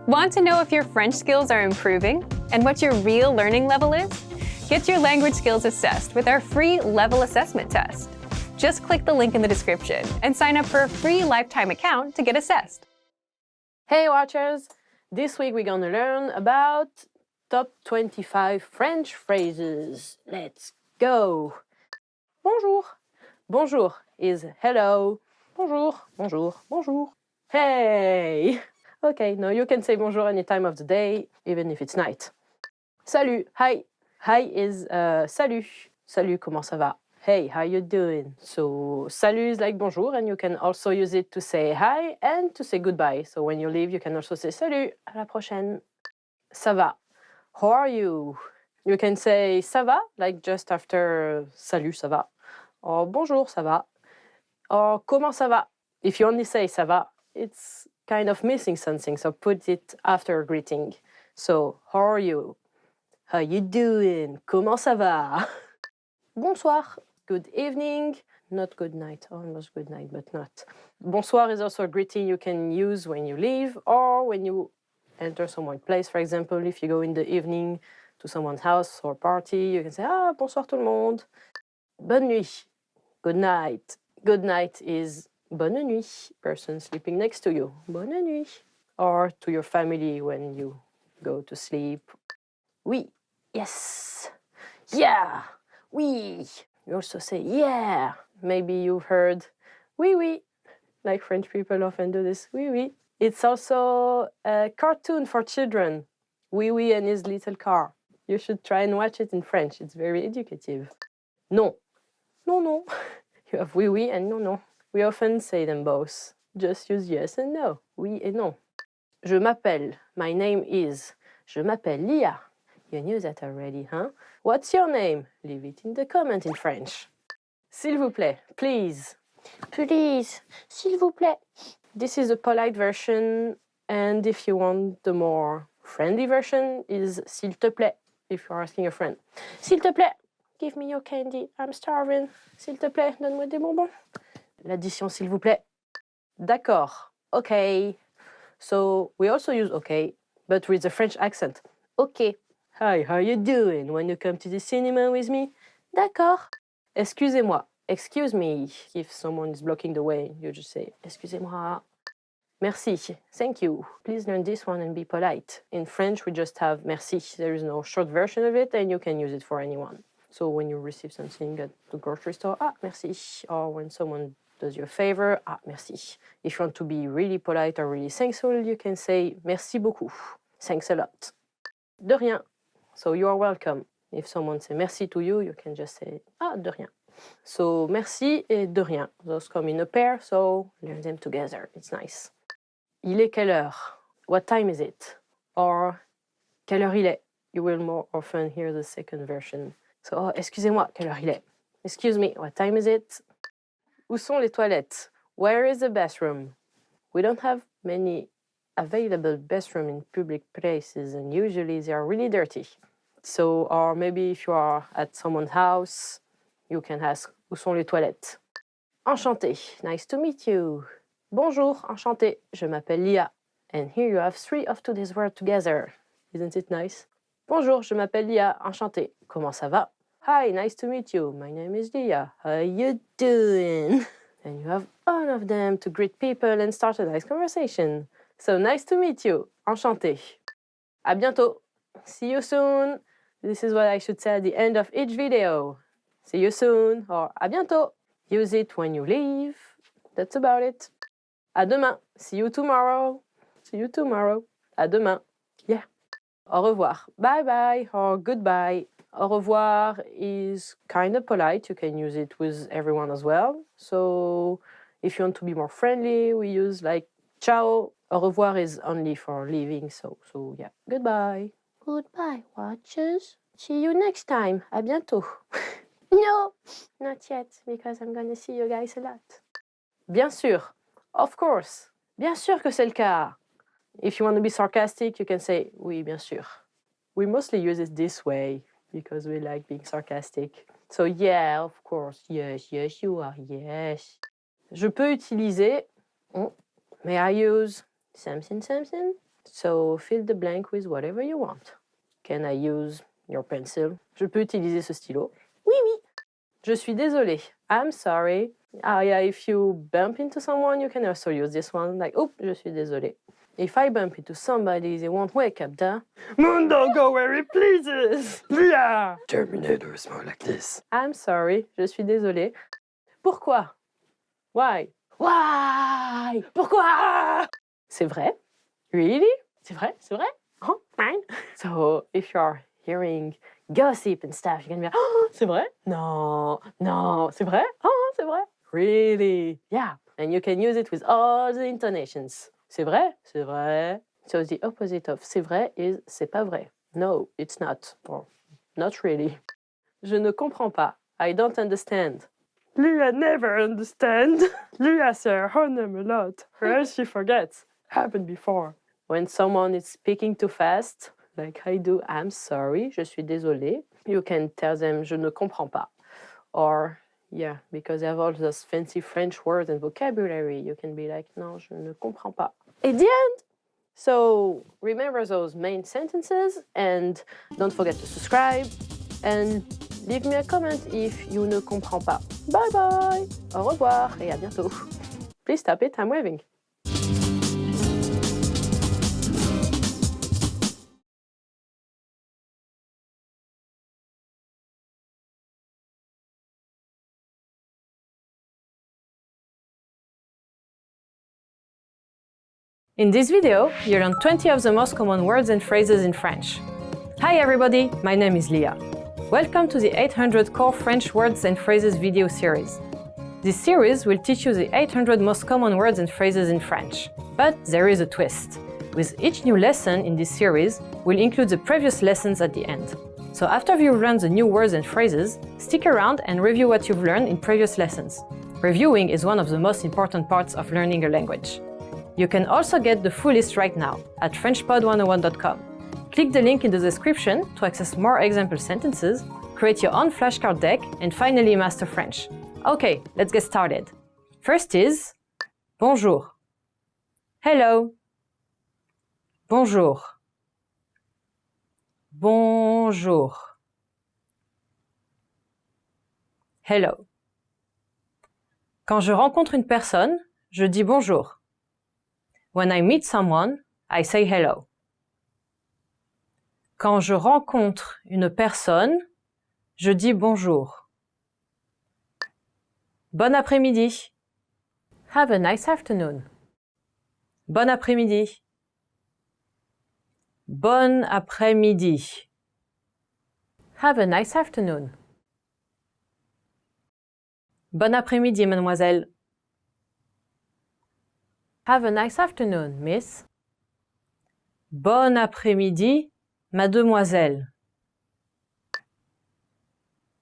Want to know if your French skills are improving and what your real learning level is? Get your language skills assessed with our free level assessment test. Just click the link in the description and sign up for a free lifetime account to get assessed. Hey watchers! This week we're gonna learn about top 25 French phrases. Let's go! Bonjour. Bonjour is hello. Bonjour, bonjour, bonjour. Hey! Okay, now you can say bonjour any time of the day, even if it's night. Salut, hi. Hi is salut. Salut, comment ça va? Hey, how you doing? So salut is like bonjour, and you can also use it to say hi and to say goodbye. So when you leave, you can also say salut, à la prochaine. Ça va. How are you? You can say ça va, like just after salut, ça va. Or bonjour, ça va. Or comment ça va? If you only say ça va, it's kind of missing something, so put it after a greeting. So, how are you? How you doing? Comment ça va? Bonsoir. Good evening. Not good night. Almost good night, but not. Bonsoir is also a greeting you can use when you leave or when you enter someone's place. For example, if you go in the evening to someone's house or party, you can say, bonsoir tout le monde. Bonne nuit. Good night. Good night is bonne nuit, person sleeping next to you. Bonne nuit. Or to your family when you go to sleep. Oui, yes. Yeah, oui. You also say yeah. Maybe you've heard oui, oui. Like French people often do this. Oui, oui. It's also a cartoon for children. Oui, oui and his little car. You should try and watch it in French. It's very educative. Non. Non, non. You have oui, oui and non, non. We often say them both. Just use yes and no. Oui et non. Je m'appelle. My name is. Je m'appelle Lia. You knew that already, huh? What's your name? Leave it in the comment in French. S'il vous plaît. Please. Please. S'il vous plaît. This is a polite version, and if you want the more friendly version is s'il te plaît, if you're asking a friend. S'il te plaît. Give me your candy. I'm starving. S'il te plaît, donne-moi des bonbons. L'addition, s'il vous plaît. D'accord. Okay. So we also use okay, but with a French accent. Okay. Hi, how you doing? When you come to the cinema with me? D'accord. Excusez-moi. Excuse me. If someone is blocking the way, you just say, excusez-moi. Merci. Thank you. Please learn this one and be polite. In French, we just have merci. There is no short version of it, and you can use it for anyone. So when you receive something at the grocery store, merci. Or when someone does you a favor, merci. If you want to be really polite or really thankful, you can say merci beaucoup. Thanks a lot. De rien. So you are welcome. If someone says merci to you, you can just say de rien. So merci et de rien. Those come in a pair, so learn them together. It's nice. Il est quelle heure? What time is it? Or quelle heure il est? You will more often hear the second version. So, excusez-moi, quelle heure il est? Excuse me, what time is it? Où sont les toilettes? Where is the bathroom? We don't have many available bathrooms in public places, and usually they are really dirty. So, or maybe if you are at someone's house, you can ask, où sont les toilettes? Enchanté, nice to meet you. Bonjour, enchanté, je m'appelle Lia. And here you have 3 of today's words together. Isn't it nice? Bonjour, je m'appelle Lia, enchanté. Comment ça va? Hi, nice to meet you. My name is Lia. How you doing? And you have all of them to greet people and start a nice conversation. So nice to meet you. Enchanté. À bientôt. See you soon. This is what I should say at the end of each video. See you soon or à bientôt. Use it when you leave. That's about it. À demain. See you tomorrow. See you tomorrow. À demain. Yeah. Au revoir. Bye bye or goodbye. Au revoir is kind of polite. You can use it with everyone as well. So if you want to be more friendly, we use like ciao. Au revoir is only for leaving. So yeah. Goodbye. Goodbye, watchers. See you next time. À bientôt. No, not yet, because I'm gonna see you guys a lot. Bien sûr. Of course. Bien sûr que c'est le cas. If you want to be sarcastic, you can say oui, bien sûr. We mostly use it this way because we like being sarcastic. So yeah, of course. Yes, yes, you are. Yes. Je peux utiliser. May I use something, something? So fill the blank with whatever you want. Can I use your pencil? Je peux utiliser ce stylo? Oui, oui. Je suis désolé. I'm sorry. Ah, yeah, if you bump into someone, you can also use this one. Like, oh, je suis désolé. If I bump into somebody, they won't wake up, duh. Mundo, go where it pleases. Yeah. Terminator is more like this. I'm sorry. Je suis désolé. Pourquoi? Why? Why? Pourquoi? C'est vrai? Really? C'est vrai? C'est vrai? Oh, fine. So if you're hearing gossip and stuff, you're gonna be like, oh, c'est vrai? No, no, c'est vrai? Oh, c'est vrai? Really? Yeah. And you can use it with all the intonations. C'est vrai? C'est vrai. So the opposite of c'est vrai is c'est pas vrai. No, it's not. Or not really. Je ne comprends pas. I don't understand. Leah never understands. Leah says her name a lot, or else she forgets. Happened before. When someone is speaking too fast, like I do, I'm sorry, je suis désolé, you can tell them je ne comprends pas. Or, yeah, because they have all those fancy French words and vocabulary, you can be like, non, je ne comprends pas. At the end. So remember those main sentences and don't forget to subscribe and leave me a comment if you ne comprends pas. Bye bye, au revoir et à bientôt. Please stop it, I'm waving. In this video, you learned 20 of the most common words and phrases in French. Hi everybody, my name is Leah. Welcome to the 800 Core French Words and Phrases video series. This series will teach you the 800 most common words and phrases in French. But there is a twist. With each new lesson in this series, we'll include the previous lessons at the end. So after you've learned the new words and phrases, stick around and review what you've learned in previous lessons. Reviewing is one of the most important parts of learning a language. You can also get the full list right now at FrenchPod101.com. Click the link in the description to access more example sentences, create your own flashcard deck, and finally master French. Okay, let's get started. First is bonjour. Hello. Bonjour. Bonjour. Hello. Quand je rencontre une personne, je dis bonjour. When I meet someone, I say hello. Quand je rencontre une personne, je dis bonjour. Bon après-midi. Have a nice afternoon. Bon après-midi. Bon après-midi. Have a nice afternoon. Bon après-midi, mademoiselle. Have a nice afternoon, miss. Bon après-midi, mademoiselle.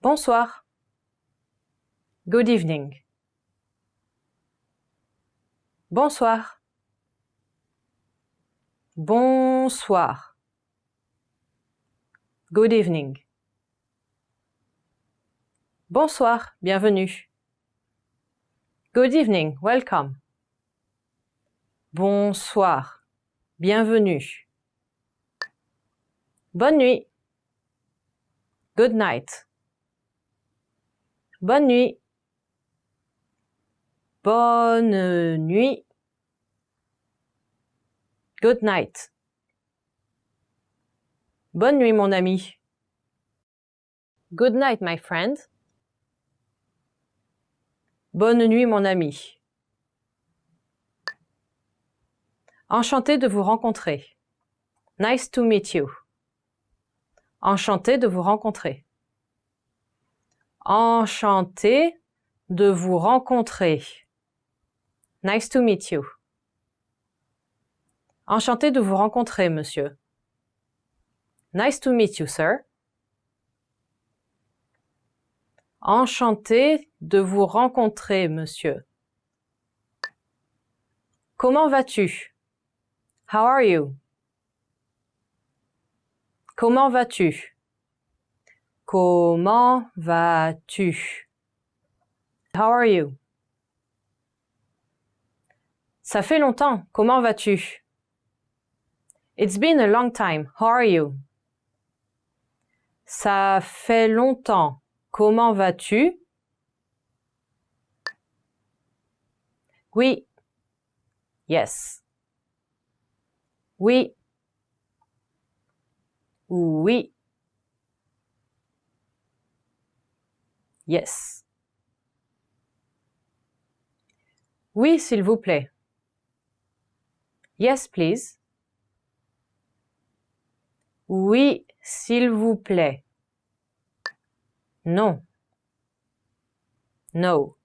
Bonsoir. Good evening. Bonsoir. Bonsoir. Good evening. Bonsoir, bienvenue. Good evening, welcome. Bonsoir, bienvenue. Bonne nuit. Good night. Bonne nuit. Bonne nuit. Good night. Bonne nuit, mon ami. Good night, my friend. Bonne nuit, mon ami. Enchanté de vous rencontrer. Nice to meet you. Enchanté de vous rencontrer. Enchanté de vous rencontrer. Nice to meet you. Enchanté de vous rencontrer, monsieur. Nice to meet you, sir. Enchanté de vous rencontrer, monsieur. Comment vas-tu? How are you? Comment vas-tu? Comment vas-tu? How are you? Ça fait longtemps. Comment vas-tu? It's been a long time. How are you? Ça fait longtemps. Comment vas-tu? Oui. Yes. Oui. Oui. Yes. Oui, s'il vous plaît. Yes, please. Oui, s'il vous plaît. Non. No.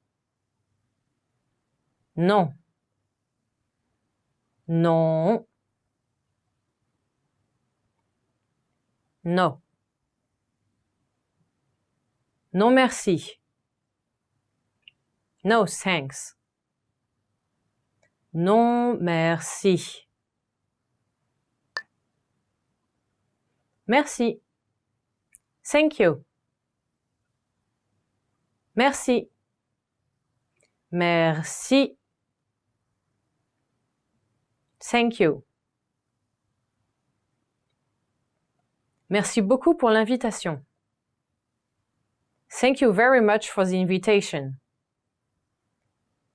Non. Non. No. Non, merci. No, thanks. Non, merci. Merci. Thank you. Merci. Merci. Thank you. Merci beaucoup pour l'invitation. Thank you very much for the invitation.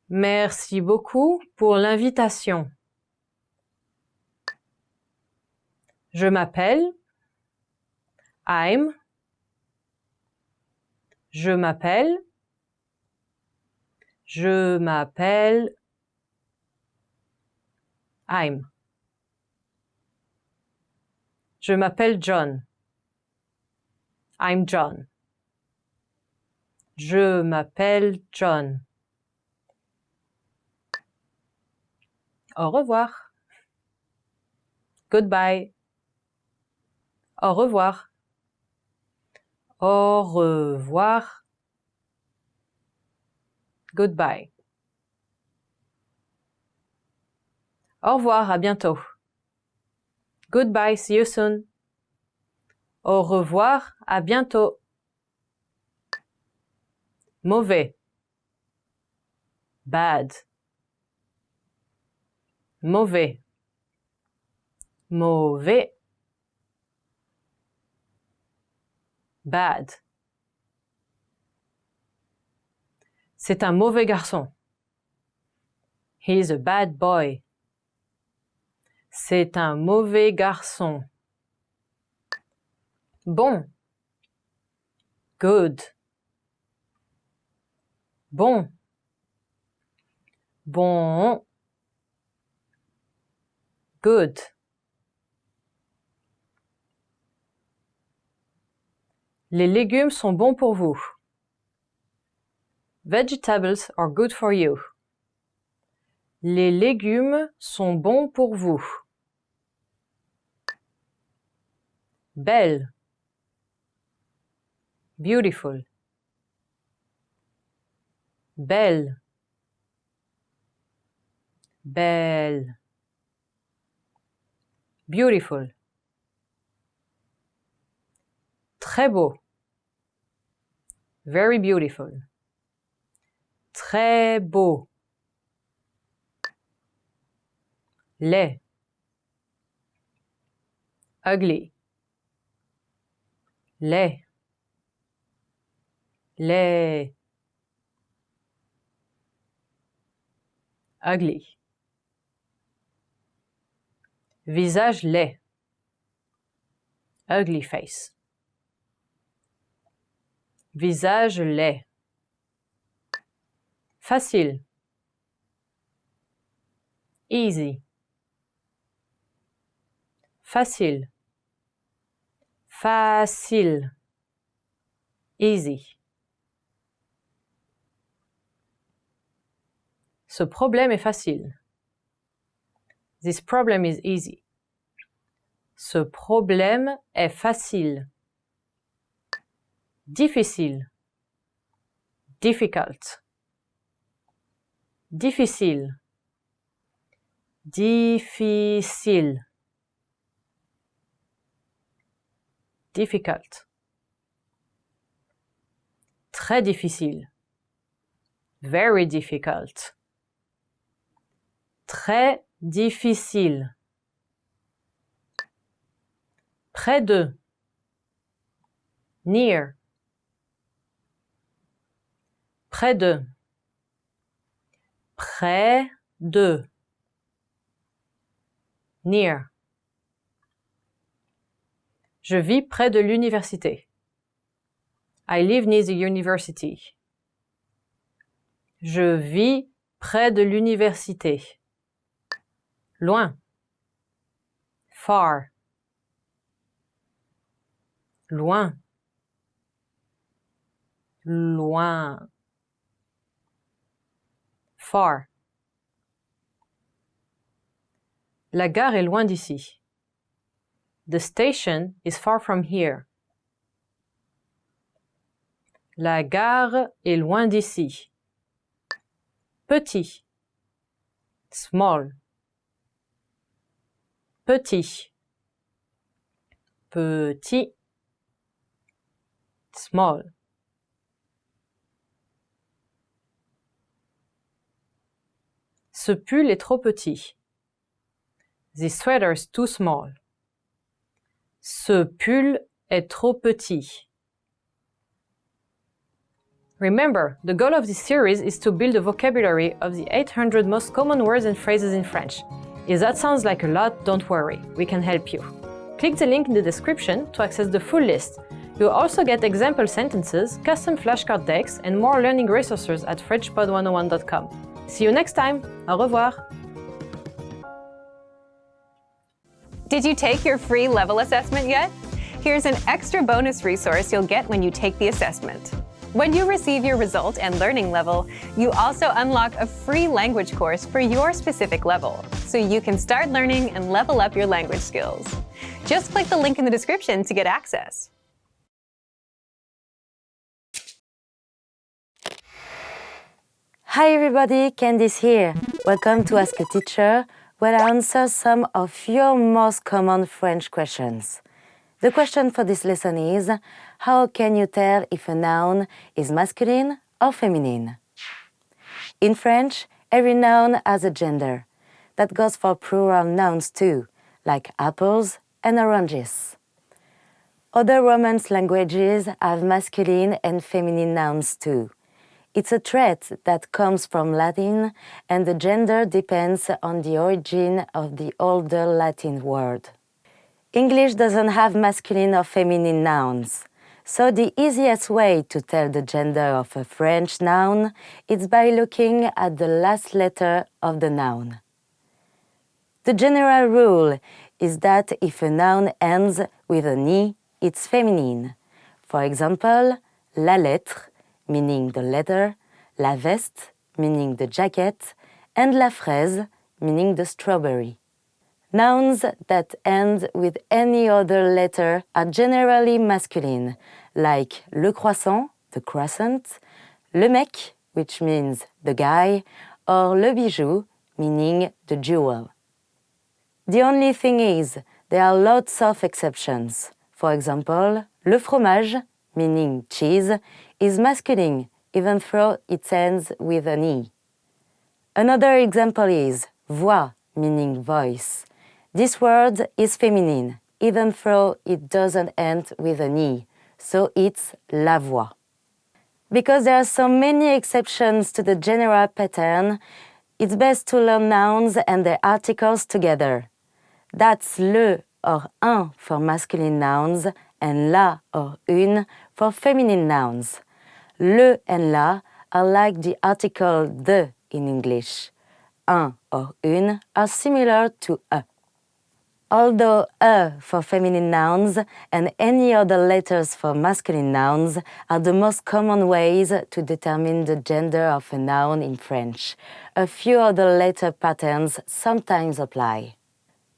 Merci beaucoup pour l'invitation. Je m'appelle. I'm. Je m'appelle. Je m'appelle. I'm. Je m'appelle John. I'm John. Je m'appelle John. Au revoir. Goodbye. Au revoir. Au revoir. Goodbye. Au revoir, à bientôt. Goodbye, see you soon. Au revoir, à bientôt. Mauvais. Bad. Mauvais. Mauvais. Bad. C'est un mauvais garçon. He is a bad boy. C'est un mauvais garçon. Bon. Good. Bon. Bon. Good. Les légumes sont bons pour vous. Vegetables are good for you. Les légumes sont bons pour vous. Belle. Beautiful. Belle. Belle. Beautiful. Très beau. Very beautiful. Très beau. Laid. Ugly. Laid. Laid. Ugly. Visage laid. Ugly face. Visage laid. Facile. Easy. Facile. Facile. Easy. Ce problème est facile. This problem is easy. Ce problème est facile. Difficile. Difficult. Difficile. Difficile. Difficult. Très difficile. Very difficult. Très difficile. Près de. Near. Près de. Près de. Near. Je vis près de l'université. I live near the university. Je vis près de l'université. Loin. Far. Loin. Loin. Far. La gare est loin d'ici. The station is far from here. La gare est loin d'ici. Petit. Small. Petit. Petit. Small. Ce pull est trop petit. This sweater's too small. Ce pull est trop petit. Remember, the goal of this series is to build a vocabulary of the 800 most common words and phrases in French. If that sounds like a lot, don't worry, we can help you. Click the link in the description to access the full list. You'll also get example sentences, custom flashcard decks, and more learning resources at FrenchPod101.com. See you next time! Au revoir! Did you take your free level assessment yet? Here's an extra bonus resource you'll get when you take the assessment. When you receive your result and learning level, you also unlock a free language course for your specific level, so you can start learning and level up your language skills. Just click the link in the description to get access. Hi everybody, Candice here. Welcome to Ask a Teacher, where I answer some of your most common French questions. The question for this lesson is, how can you tell if a noun is masculine or feminine? In French, every noun has a gender. That goes for plural nouns too, like apples and oranges. Other Romance languages have masculine and feminine nouns too. It's a trait that comes from Latin, and the gender depends on the origin of the older Latin word. English doesn't have masculine or feminine nouns, so the easiest way to tell the gender of a French noun is by looking at the last letter of the noun. The general rule is that if a noun ends with an I, it's feminine. For example, la lettre, meaning the letter, la veste, meaning the jacket, and la fraise, meaning the strawberry. Nouns that end with any other letter are generally masculine, like le croissant, the croissant, le mec, which means the guy, or le bijou, meaning the jewel. The only thing is, there are lots of exceptions. For example, le fromage, meaning cheese, is masculine, even though it ends with an I. Another example is voix, meaning voice. This word is feminine, even though it doesn't end with an I, so it's la voix. Because there are so many exceptions to the general pattern, it's best to learn nouns and their articles together. That's le or un for masculine nouns and la or une for feminine nouns. Le and la are like the article de in English. Un or une are similar to a. Although a for feminine nouns and any other letters for masculine nouns are the most common ways to determine the gender of a noun in French, a few other letter patterns sometimes apply.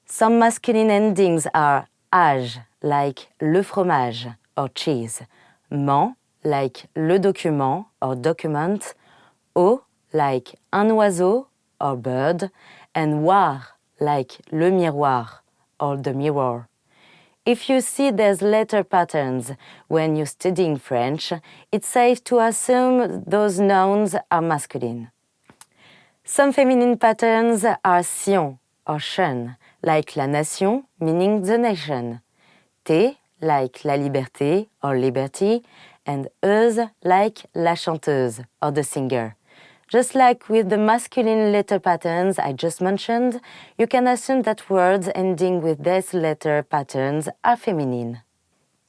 Some masculine endings are age, like le fromage or cheese, ment, like le document or document, au, like un oiseau or bird, and voir, like le miroir or the mirror. If you see these letter patterns when you're studying French, it's safe to assume those nouns are masculine. Some feminine patterns are sion or shun, like la nation, meaning the nation. T like la liberté or liberty, and euse like la chanteuse or the singer. Just like with the masculine letter patterns I just mentioned, you can assume that words ending with this letter patterns are feminine.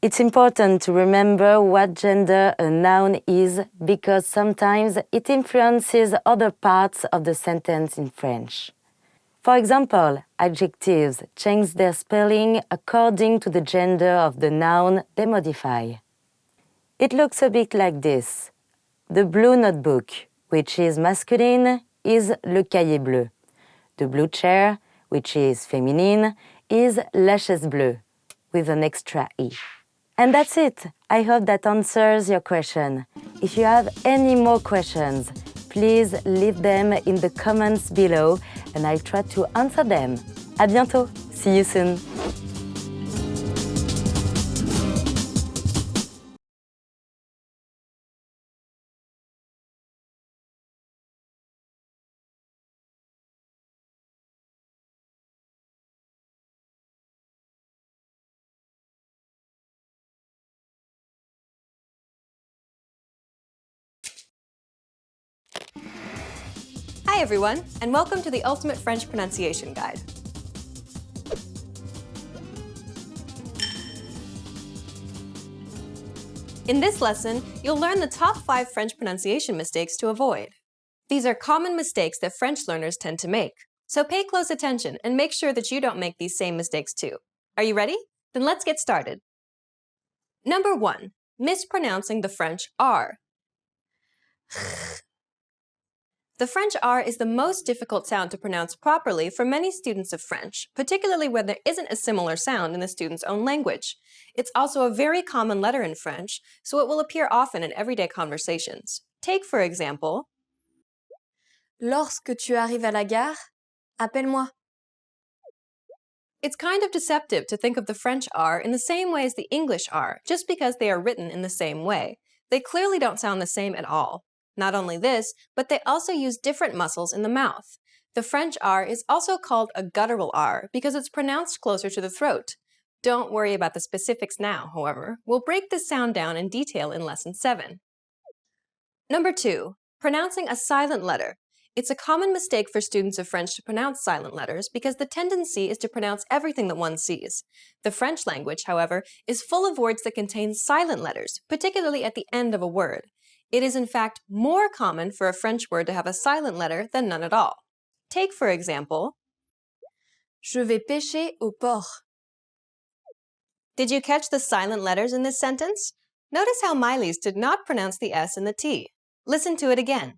It's important to remember what gender a noun is because sometimes it influences other parts of the sentence in French. For example, adjectives change their spelling according to the gender of the noun they modify. It looks a bit like this. The blue notebook, which is masculine, is le cahier bleu. The blue chair, which is feminine, is la chaise bleue, with an extra E. And that's it. I hope that answers your question. If you have any more questions, please leave them in the comments below and I'll try to answer them. À bientôt. See you soon. Hi everyone, and welcome to the Ultimate French Pronunciation Guide. In this lesson, you'll learn the top 5 French pronunciation mistakes to avoid. These are common mistakes that French learners tend to make, so pay close attention and make sure that you don't make these same mistakes too. Are you ready? Then let's get started. Number 1. Mispronouncing the French R. The French R is the most difficult sound to pronounce properly for many students of French, particularly when there isn't a similar sound in the student's own language. It's also a very common letter in French, so it will appear often in everyday conversations. Take, for example, Lorsque tu arrives à la gare, appelle-moi. It's kind of deceptive to think of the French R in the same way as the English R, just because they are written in the same way. They clearly don't sound the same at all. Not only this, but they also use different muscles in the mouth. The French R is also called a guttural R because it's pronounced closer to the throat. Don't worry about the specifics now, however. We'll break this sound down in detail in Lesson 7. Number 2. Pronouncing a silent letter. It's a common mistake for students of French to pronounce silent letters because the tendency is to pronounce everything that one sees. The French language, however, is full of words that contain silent letters, particularly at the end of a word. It is in fact more common for a French word to have a silent letter than none at all. Take, for example, Je vais pêcher au port. Did you catch the silent letters in this sentence? Notice how Miley's did not pronounce the S and the T. Listen to it again.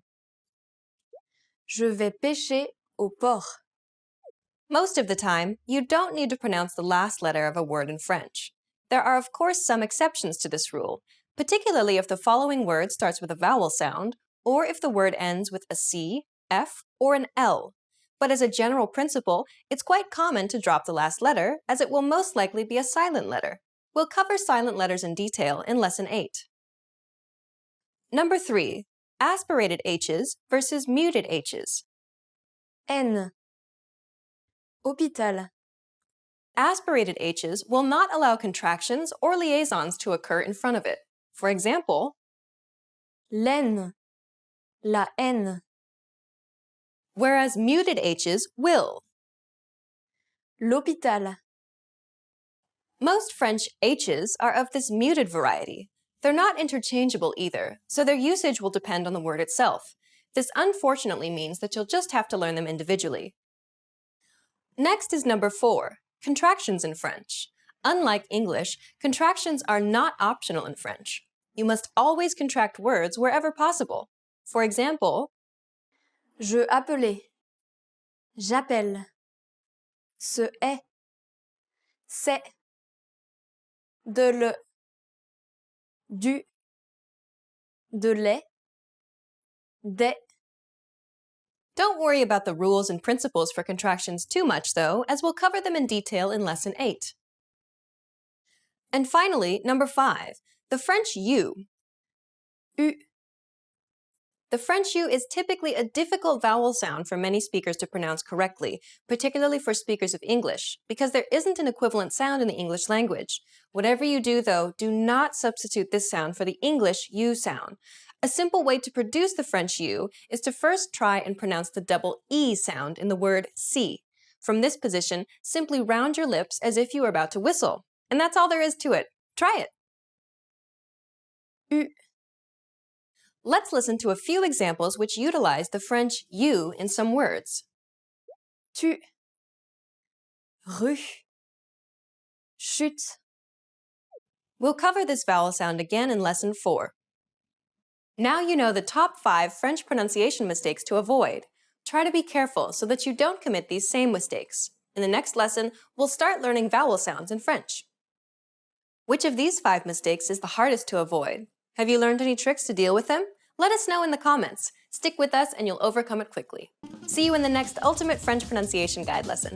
Je vais pêcher au port. Most of the time, you don't need to pronounce the last letter of a word in French. There are of course some exceptions to this rule, particularly if the following word starts with a vowel sound, or if the word ends with a C, F, or an L. But as a general principle, it's quite common to drop the last letter, as it will most likely be a silent letter. We'll cover silent letters in detail in Lesson 8. Number 3. Aspirated H's versus muted H's. N. Hôpital. Aspirated H's will not allow contractions or liaisons to occur in front of it. For example, laine, la haine. Whereas muted H's will. L'hôpital. Most French H's are of this muted variety. They're not interchangeable either, so their usage will depend on the word itself. This unfortunately means that you'll just have to learn them individually. Next is number 4, contractions in French. Unlike English, contractions are not optional in French. You must always contract words wherever possible. For example, je appelais, j'appelle, ce est, c'est, de le, du, de les, des. Don't worry about the rules and principles for contractions too much, though, as we'll cover them in detail in Lesson 8. And finally, number 5, the French U. U. The French U is typically a difficult vowel sound for many speakers to pronounce correctly, particularly for speakers of English, because there isn't an equivalent sound in the English language. Whatever you do, though, do not substitute this sound for the English U sound. A simple way to produce the French U is to first try and pronounce the double E sound in the word see. From this position, simply round your lips as if you were about to whistle. And that's all there is to it. Try it. U. Let's listen to a few examples which utilize the French U in some words. Tu, rue, chute. We'll cover this vowel sound again in lesson 4. Now you know the top 5 French pronunciation mistakes to avoid. Try to be careful so that you don't commit these same mistakes. In the next lesson, we'll start learning vowel sounds in French. Which of these 5 mistakes is the hardest to avoid? Have you learned any tricks to deal with them? Let us know in the comments. Stick with us and you'll overcome it quickly. See you in the next Ultimate French Pronunciation Guide lesson.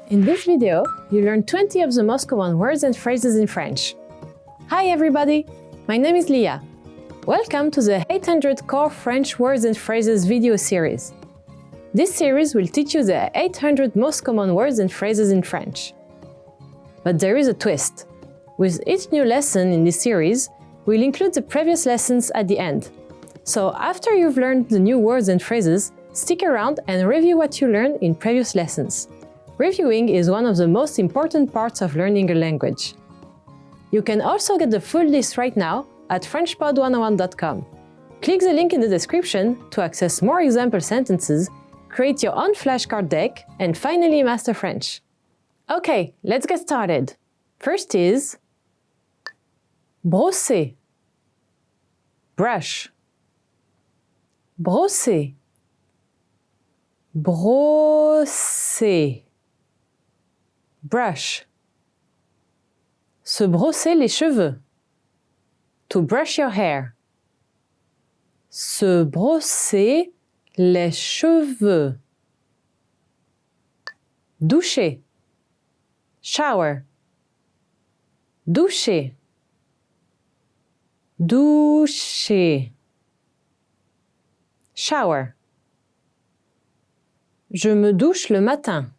In this video, you learned 20 of the most common words and phrases in French. Hi everybody! My name is Leah. Welcome to the 800 Core French Words and Phrases video series. This series will teach you the 800 most common words and phrases in French. But there is a twist. With each new lesson in this series, we'll include the previous lessons at the end. So after you've learned the new words and phrases, stick around and review what you learned in previous lessons. Reviewing is one of the most important parts of learning a language. You can also get the full list right now at FrenchPod101.com. Click the link in the description to access more example sentences, create your own flashcard deck, and finally master French. Okay, let's get started. First is brosser, brush, brosser, brosser, brush, se brosser les cheveux, to brush your hair, se brosser les cheveux, doucher, shower, doucher, doucher, shower. Je me douche le matin.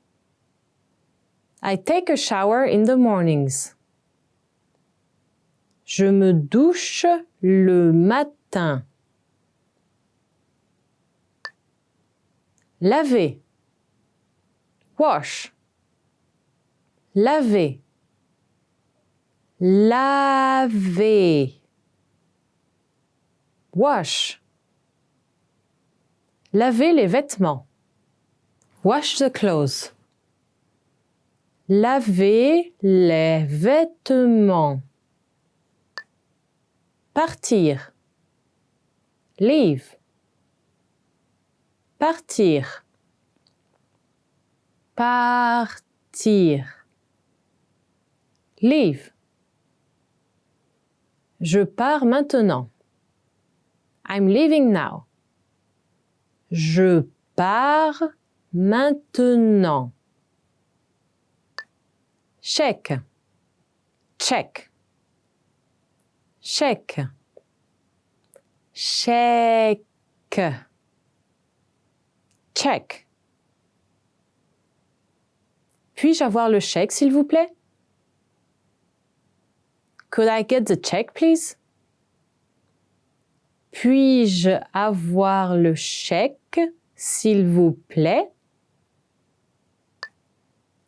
I take a shower in the mornings. Je me douche le matin. Laver. Wash. Laver. Laver. Wash. Laver les vêtements. Wash the clothes. Laver les vêtements. Partir. Leave. Partir. Partir. Leave. Je pars maintenant. I'm leaving now. Je pars maintenant. Chèque. Check. Chèque. Chèque. Check. Puis-je avoir le chèque, s'il vous plaît? Could I get the check, please? Puis-je avoir le chèque, s'il vous plaît?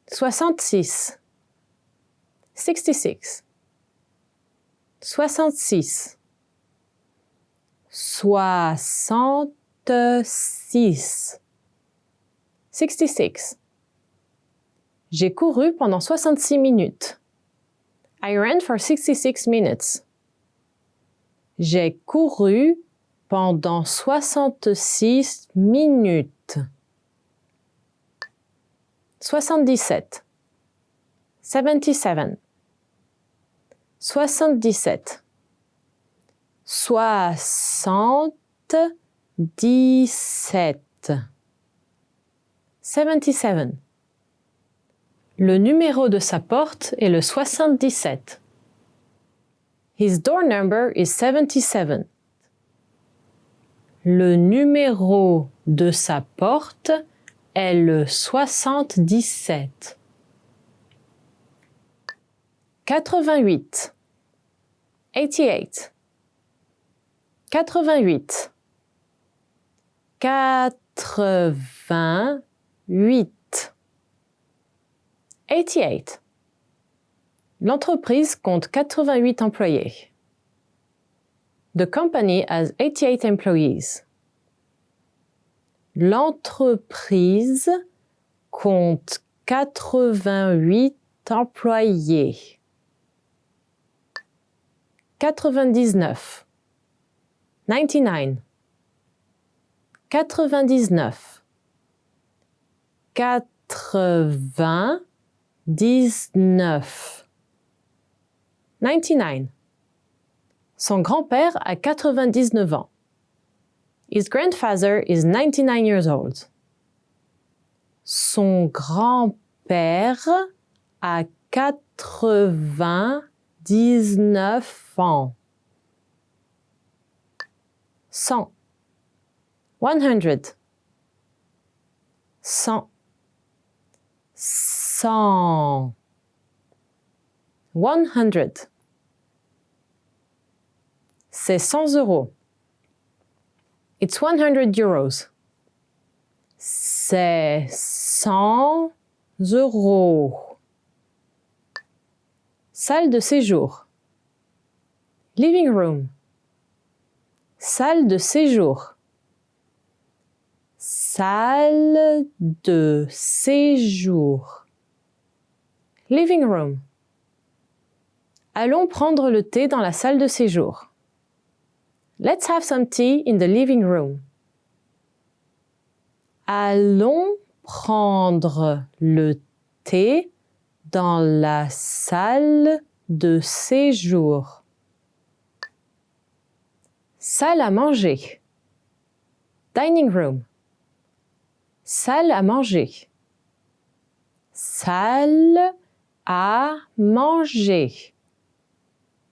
66. 66. 66. 66. 66. J'ai couru pendant 66 minutes. I ran for 66 minutes. J'ai couru pendant 66 minutes. 77. 77. 77. 77. 77. Le numéro de sa porte est le 77. His door number is 77. Le numéro de sa porte est le 77. 88. 88. 88. 88. 88. L'entreprise compte 88 employés. The company has 88 employees. L'entreprise compte 88 employés. 99. 99. 99. 99. 99. Son grand-père a 99 ans. His grandfather is 99 years old. Son grand-père a 99 ans. 100. 100. 100. 100. 100. C'est 100 euros. It's 100 euros. C'est 100 euros. Salle de séjour. Living room. Salle de séjour. Salle de séjour. Living room. Allons prendre le thé dans la salle de séjour. Let's have some tea in the living room. Allons prendre le thé dans la salle de séjour. Salle à manger. Dining room. Salle à manger. Salle à manger.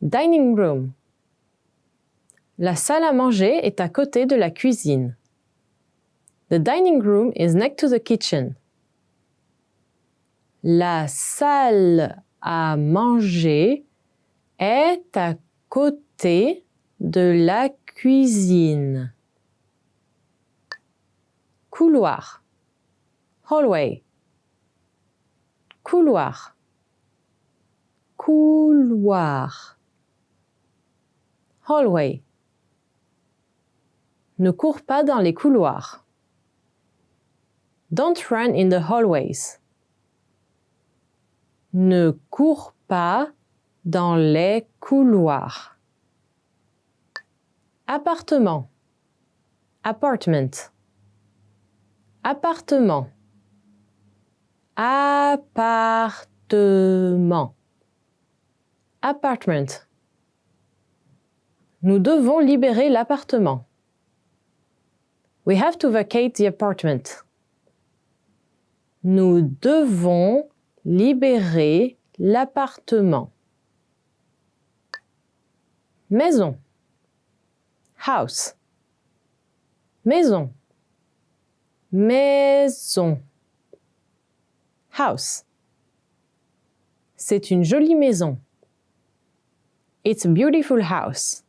Dining room. La salle à manger est à côté de la cuisine. The dining room is next to the kitchen. La salle à manger est à côté de la cuisine. Couloir. Hallway. Couloir. Couloir. Hallway. Ne cours pas dans les couloirs. Don't run in the hallways. Ne cours pas dans les couloirs. Appartement. Apartment. Appartement. Appartement. Apartment. Nous devons libérer l'appartement. We have to vacate the apartment. Nous devons libérer l'appartement. Maison. House. Maison. Maison. House. C'est une jolie maison. It's a beautiful house.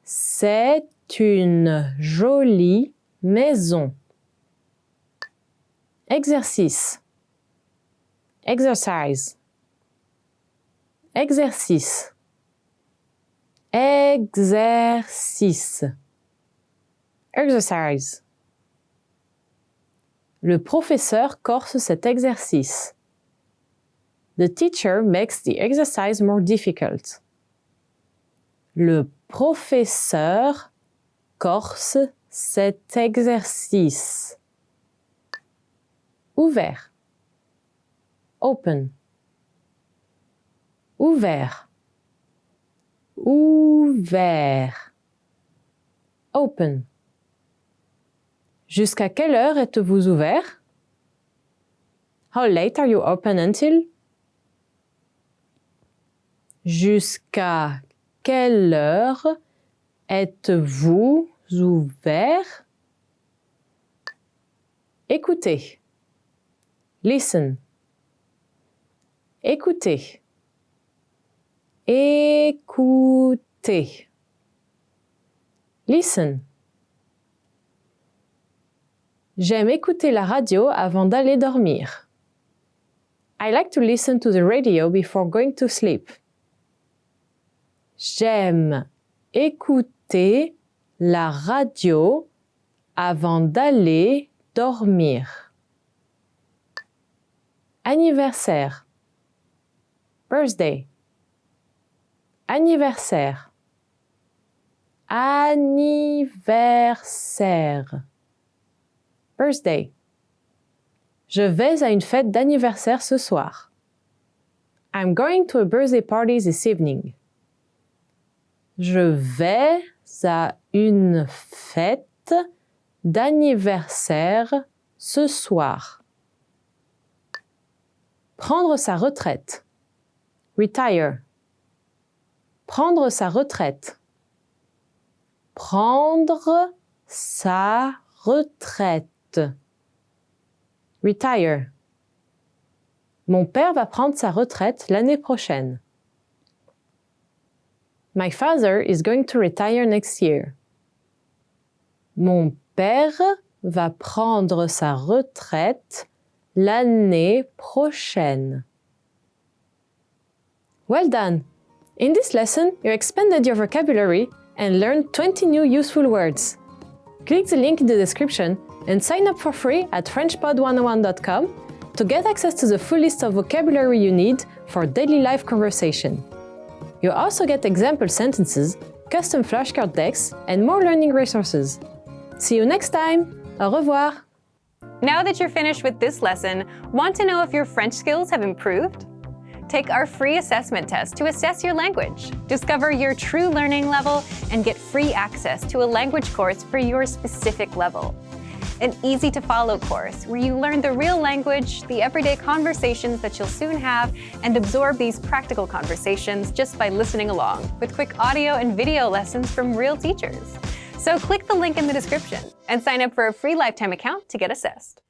C'est une jolie maison. Exercice. Exercise. Exercice. Exercice. Exercise. Le professeur corse cet exercice. The teacher makes the exercise more difficult. Le professeur corse cet exercice. Ouvert. Open. Ouvert. Ouvert. Open. Jusqu'à quelle heure êtes-vous ouvert? How late are you open until? Jusqu'à quelle heure êtes-vous ouvert? Écoutez. Listen. Écoutez. Écoutez. Listen. J'aime écouter la radio avant d'aller dormir. I like to listen to the radio before going to sleep. J'aime écouter la radio avant d'aller dormir. Anniversaire. Birthday. Anniversaire. Anniversaire. Birthday. Je vais à une fête d'anniversaire ce soir. I'm going to a birthday party this evening. Je vais à une fête d'anniversaire ce soir. Prendre sa retraite. Retire. Prendre sa retraite. Prendre sa retraite. Retire. Mon père va prendre sa retraite l'année prochaine. My father is going to retire next year. Mon père va prendre sa retraite l'année prochaine. Well done! In this lesson, you expanded your vocabulary and learned 20 new useful words. Click the link in the description and sign up for free at FrenchPod101.com to get access to the full list of vocabulary you need for daily life conversation. You also get example sentences, custom flashcard decks, and more learning resources. See you next time! Au revoir! Now that you're finished with this lesson, want to know if your French skills have improved? Take our free assessment test to assess your language, discover your true learning level, and get free access to a language course for your specific level. An easy-to-follow course where you learn the real language, the everyday conversations that you'll soon have, and absorb these practical conversations just by listening along, with quick audio and video lessons from real teachers. So click the link in the description and sign up for a free lifetime account to get assessed.